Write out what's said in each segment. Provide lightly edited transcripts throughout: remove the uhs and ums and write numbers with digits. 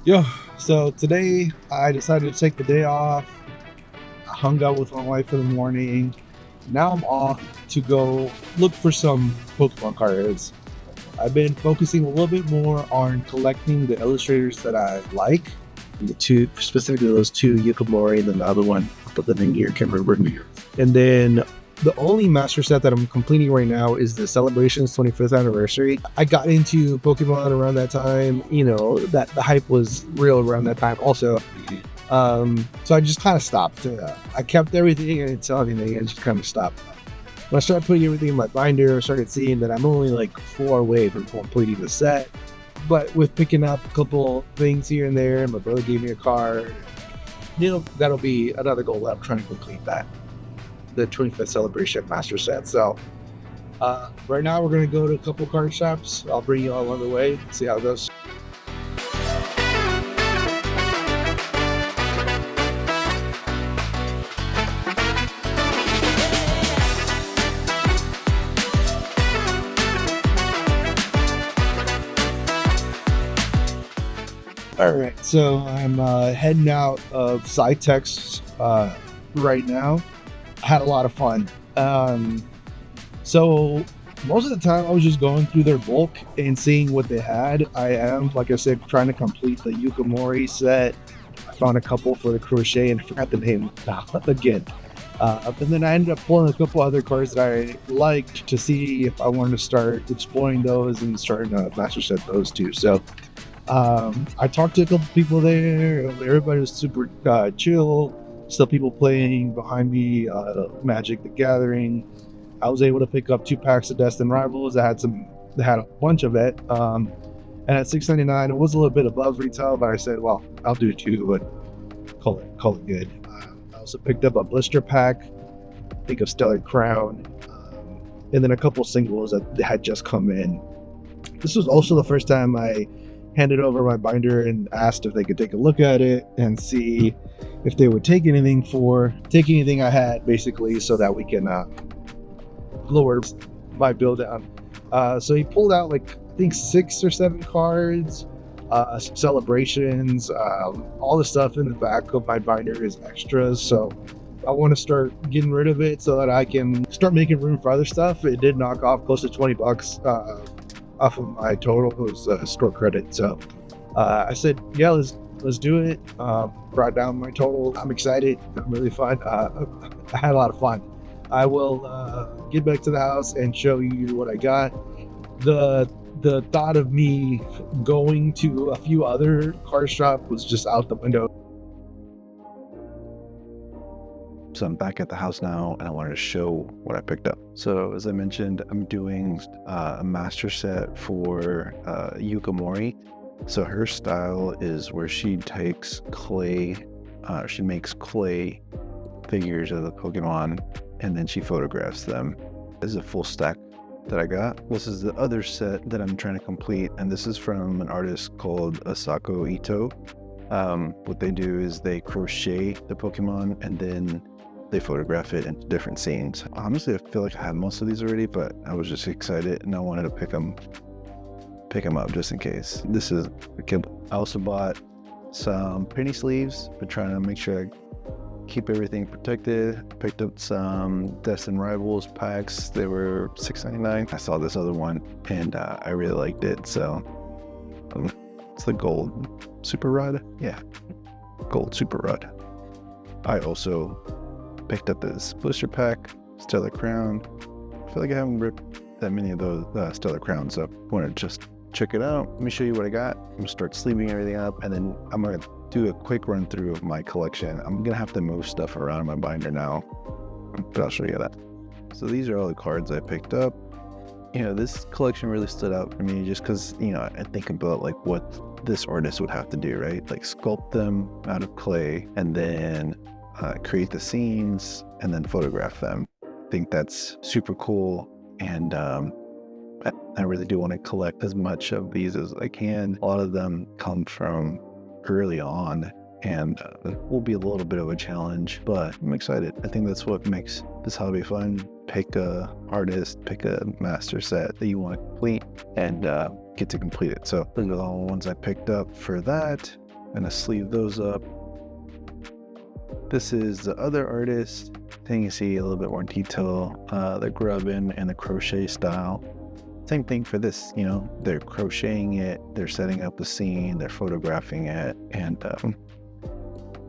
Yo, so today I decided to take the day off. I hung out with my wife in the morning. Now I'm off to go look for some Pokemon cards. I've been focusing a little bit more on collecting the illustrators that I like. The two, specifically those two, Yuka Morii, and then the other one, I'll put the name here, can't remember. And then the only master set that I'm completing right now is the Celebrations 25th anniversary. I got into Pokemon around that time. You know, that the hype was real around that time also. So I just kind of stopped. I kept everything until everything and just kind of stopped. When I started putting everything in my binder, I started seeing that I'm only like 4 away from completing the set. But with picking up a couple things here and there, my brother gave me a card. You know, that'll be another goal that I'm trying to complete that. The 25th celebration master set. So right now we're going to go to a couple card shops. I'll bring you all along the way, see how it goes. All right, so I'm heading out of Cytex right now. I had a lot of fun. So most of the time I was just going through their bulk and seeing what they had. I am, like I said, trying to complete the Yuka Morii set. I found a couple for the Crochet and I forgot the name again. And then I ended up pulling a couple other cards that I liked to see if I wanted to start exploring those and starting to master set those too. So I talked to a couple people there. Everybody was super chill. Still people playing behind me. Magic the Gathering. I was able to pick up 2 packs of Destined Rivals. I had a bunch of it. And at $6.99, it was a little bit above retail, but I said, well, I'll do 2, but call it good. I also picked up a blister pack, I think of Stellar Crown, and then a couple singles that had just come in. This was also the first time I handed over my binder and asked if they could take a look at it and see if they would take anything I had, basically, so that we can lower my bill down. So he pulled out like I think 6 or 7 cards, some celebrations. All the stuff in the back of my binder is extras, so I want to start getting rid of it so that I can start making room for other stuff. It did knock off close to $20 off of my total. It was store credit, so I said, yeah, let's do it. Brought down my total. I'm excited. I'm really fun. I had a lot of fun. I will get back to the house and show you what I got. The thought of me going to a few other card shop was just out the window. So I'm back at the house now and I wanted to show what I picked up. So as I mentioned, I'm doing a master set for Yuka Morii. So her style is where she takes clay, she makes clay figures of the Pokemon and then she photographs them. This is a full stack that I got. This is the other set that I'm trying to complete, and this is from an artist called Asako Ito. What they do is they crochet the Pokemon and then they photograph it into different scenes. Honestly, I feel like I have most of these already, but I was just excited and I wanted to pick them up just in case. This is, I also bought some penny sleeves, but trying to make sure I keep everything protected. Picked up some Destined Rivals packs. They were $6.99. I saw this other one and I really liked it. So it's the gold super rod. Yeah, gold super rod. I also picked up this blister pack, Stellar Crown. I feel like I haven't ripped that many of those Stellar Crowns up. I want to just check it out. Let me show you what I got. I'm gonna start sleeving everything up and then I'm gonna do a quick run through of my collection. I'm gonna have to move stuff around in my binder now, but I'll show you that. So these are all the cards I picked up. You know, this collection really stood out for me just because, you know, I think about like what this artist would have to do, right? Like sculpt them out of clay and then create the scenes and then photograph them. I think that's super cool, and I really do want to collect as much of these as I can. A lot of them come from early on and will be a little bit of a challenge, but I'm excited. I think that's what makes this hobby fun. Pick a artist, pick a master set that you want to complete and get to complete it. So those are all the ones I picked up for that. gonna sleeve those up. This is the other artist. Then you see a little bit more detail, the grubbing and the crochet style. Same thing for this, you know, they're crocheting it, they're setting up the scene, they're photographing it, and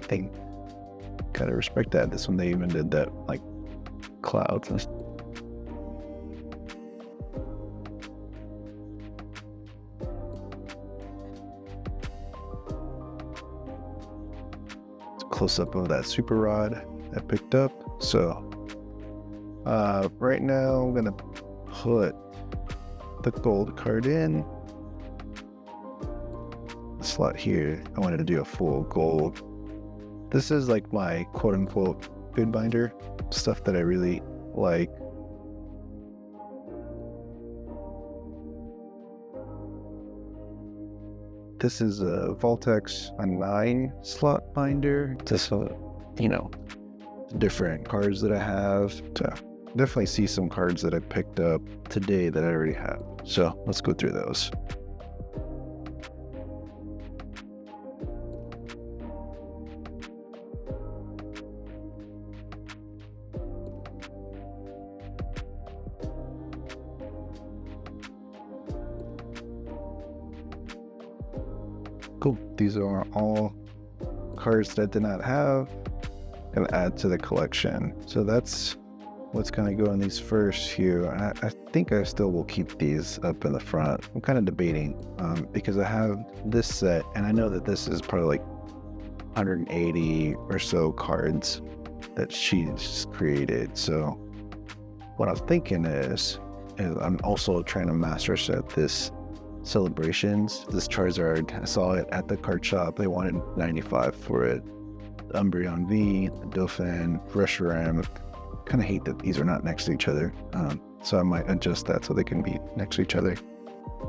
they gotta respect that. This one, they even did that, like, clouds and stuff. Close up of that super rod I picked up. So right now I'm gonna put the gold card in the slot here. I wanted to do a full gold. This is like my quote-unquote good binder, stuff that I really like. This is a Voltex, a 9 slot binder. Just, you know, different cards that I have. So definitely see some cards that I picked up today that I already have. So let's go through those. Cool. These are all cards that I did not have. Gonna add to the collection. So that's what's gonna go in these first here. I think I still will keep these up in the front. I'm kind of debating because I have this set, and I know that this is probably like 180 or so cards that she's created. So what I'm thinking is I'm also trying to master set this Celebrations. This Charizard, I saw it at the card shop. They wanted 95 for it. The Umbreon V, the Dauphin, Reshiram. Kind of hate that these are not next to each other. So I might adjust that so they can be next to each other.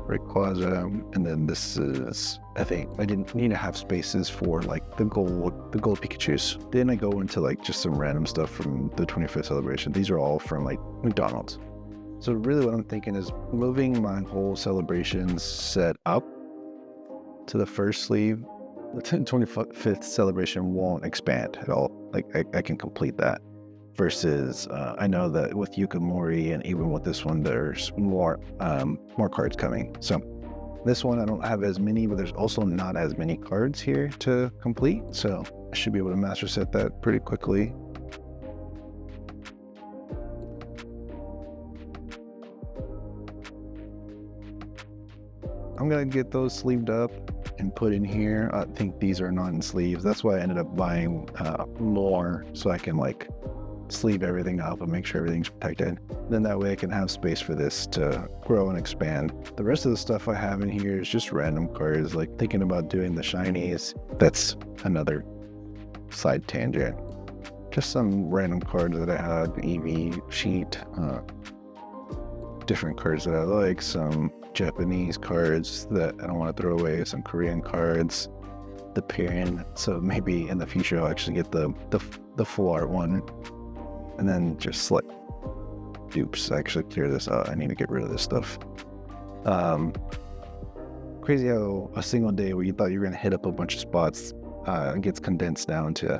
Rayquaza, and then this is, I think I didn't need to have spaces for like the gold Pikachus. Then I go into like just some random stuff from the 25th celebration. These are all from like McDonald's. So really what I'm thinking is moving my whole celebrations set up to the first sleeve. The 25th celebration won't expand at all. Like I can complete that. Versus I know that with Yuka Morii and even with this one, there's more cards coming. So this one I don't have as many, but there's also not as many cards here to complete. So I should be able to master set that pretty quickly. I'm gonna get those sleeved up and put in here. I think these are not in sleeves. That's why I ended up buying more so I can like sleeve everything up and make sure everything's protected. Then that way I can have space for this to grow and expand. The rest of the stuff I have in here is just random cards, like thinking about doing the shinies. That's another side tangent. Just some random cards that I had, EV sheet, different cards that I like, some Japanese cards that I don't want to throw away, some Korean cards, the Pirin. So maybe in the future I'll actually get the full art one, and then just like dupes. Actually clear this out. I need to get rid of this stuff. Crazy how a single day where you thought you were gonna hit up a bunch of spots gets condensed down to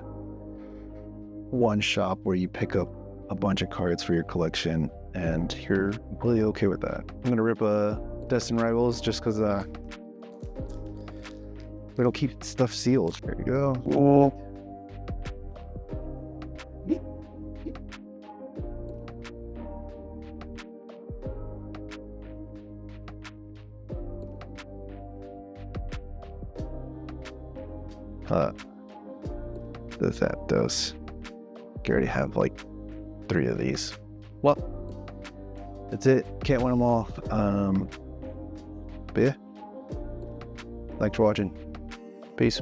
one shop where you pick up a bunch of cards for your collection, and you're really okay with that. I'm gonna rip Destin Rivals just because we don't keep stuff sealed. There you go. Oh. The Zapdos. You already have like 3 of these. Well, that's it. Can't win them all. But yeah. Thanks for watching. Peace.